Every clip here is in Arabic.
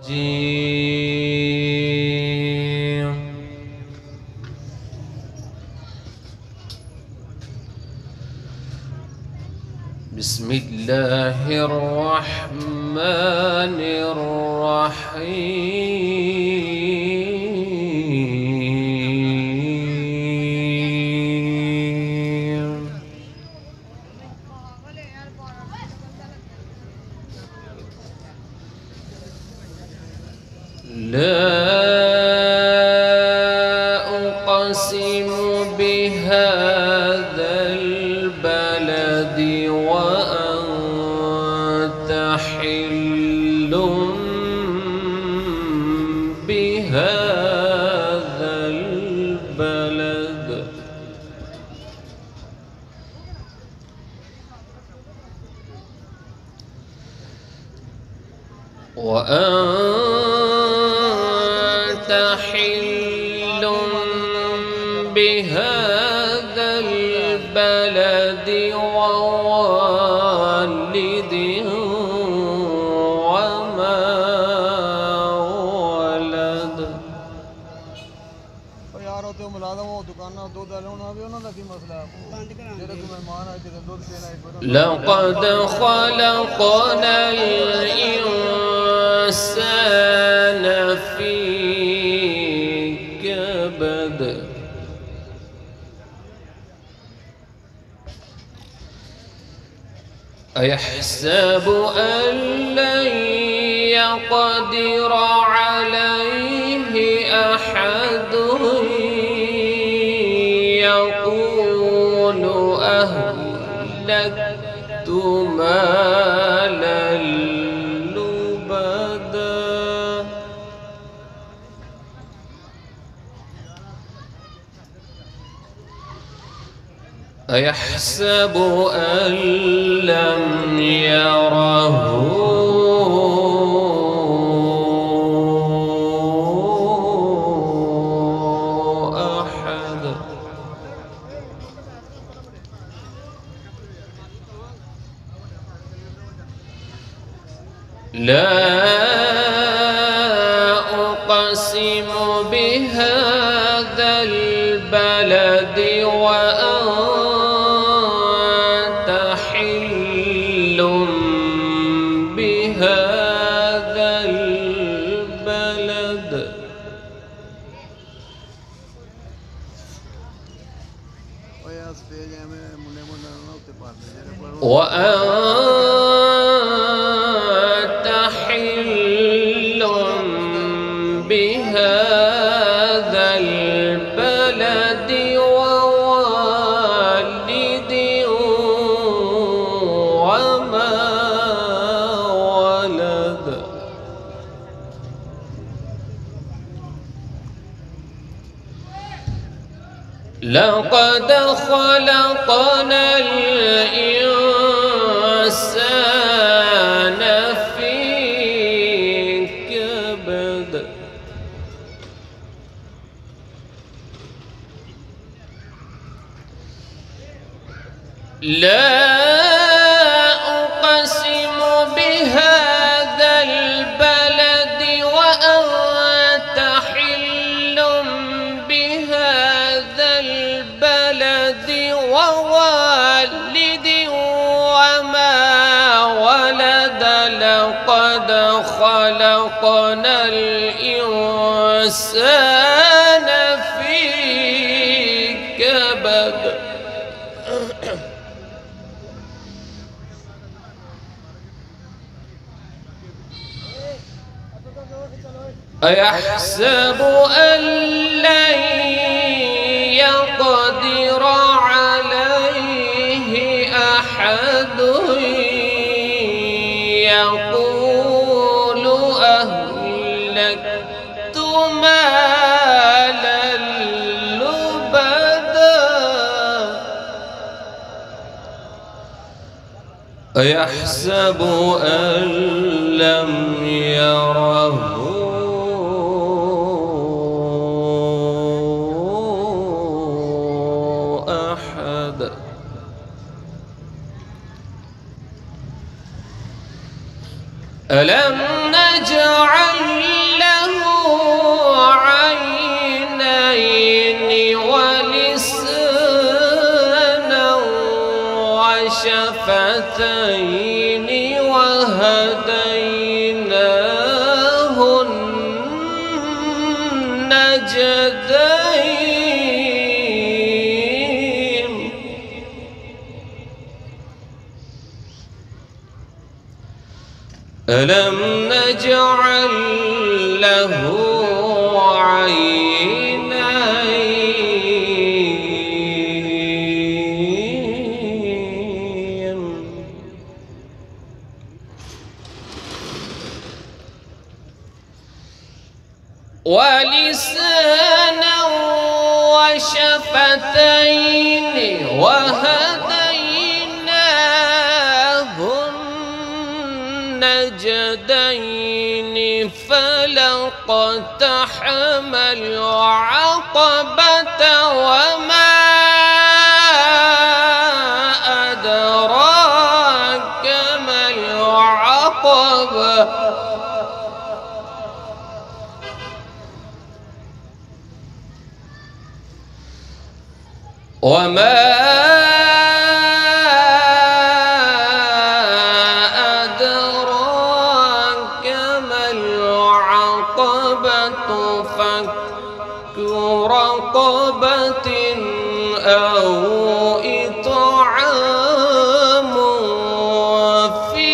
بسم الله الرحمن الرحيم. لا أقسم بهذا البلد وأنت حل بهذا البلد وأنت حل بهذا البلد ووالد وما ولد. لقد خلقنا الإنسان في كبد. أيحسب أن لن يقدر عليه أحد يقول أهلكت مالا لبدا. أيحسب أن لم يره أحد. لا أقسم بهذا البلد وأنت حل بهذا البلد وأنت حل بهذا البلد ووالد وما ولد. لقد خلقنا الإنسان في كبد. لا أقسم بهذا البلد وأنت حل بهذا البلد ووالد وما ولد. لقد خلقنا الإنسان في كبد. أيحسب أن لن يقدر عليه أحد يقول أهلكت مالا لبدا. أيحسب أن لم يره أحد. ألم نجعل ألم نجعل له عينين ولسانا وشفتين وهديناه النجدين فلاقتحم العقبة وما أدراك ما العقبة وما أدراك ما العقبة فك رقبة أو إطعام في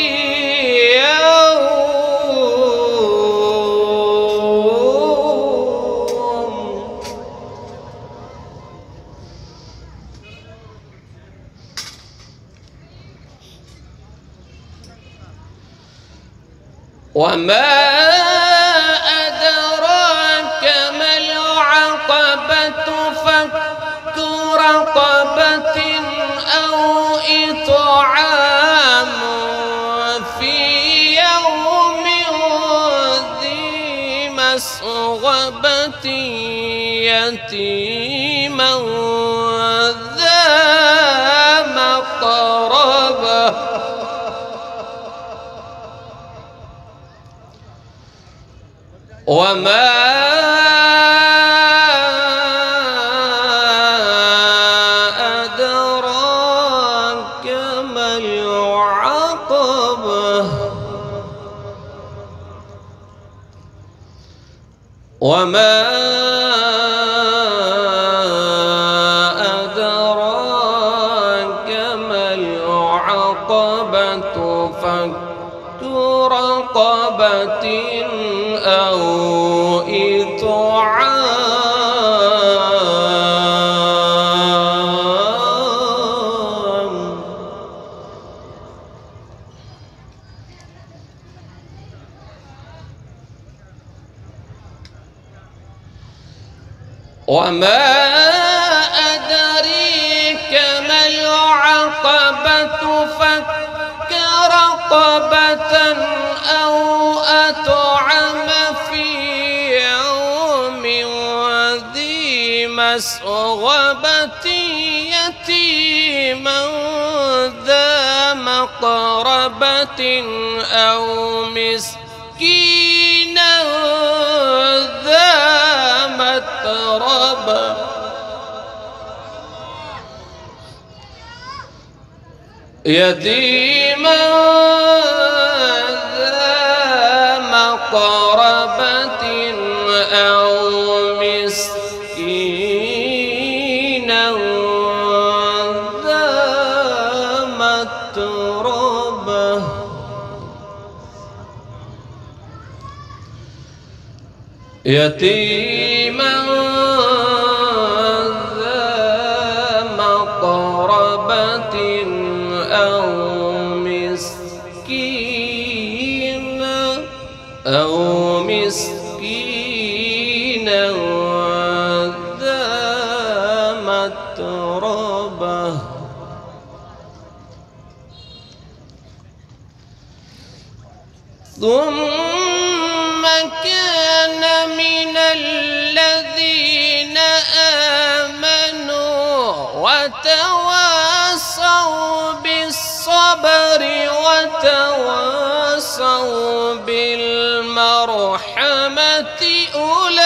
وما أدراك ما العقبة فك رقبة أو إطعام في يوم ذي مسغبة يتيما ذا مقربة وما أدراك ما العقبة وما أدراك ما العقبة فك رقبة أو إطعام وما أدريك ما العقبة فك رقبة أو أطعم في يوم ذي مسغبة يتيما ذا مقربة أو مسكينا ذا متربة يتيما ذا مقربة أو مسكينا ذا متربة يتيما ذا مقربة أو مسكينا ذا متربة ثم كان من الذين آمنوا وتواصوا بالصبر وتواصوا بالمرحمة أولئك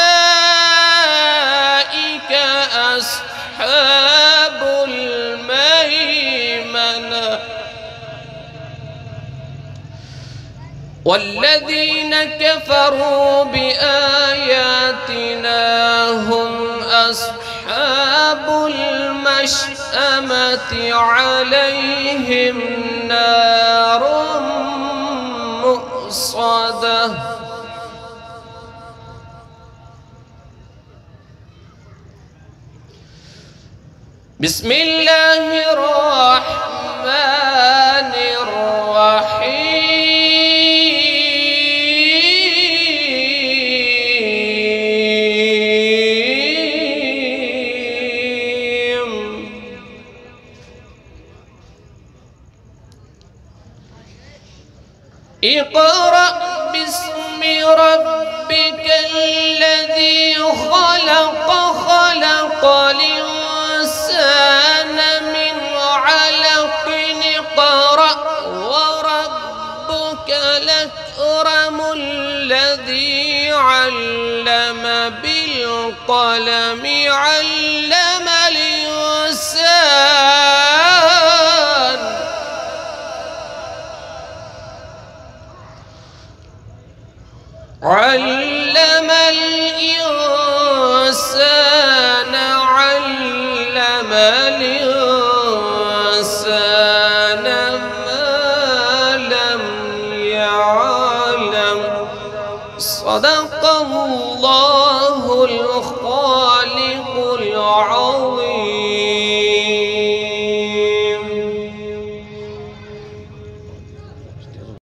أصحاب الميمنة والذين كفروا بآياتنا هم أصحاب المشأمة عليهم نار مؤصدة مرصده بسم الله الرحمن الرحيم اقرأ باسم ربك الذي خلق خلق الإنسان من علق اقرأ وربك الأكرم الذي علم بالقلم علم الإنسان علم الإنسان علم الإنسان ما لم يعلم صدق الله الخالق العظيم.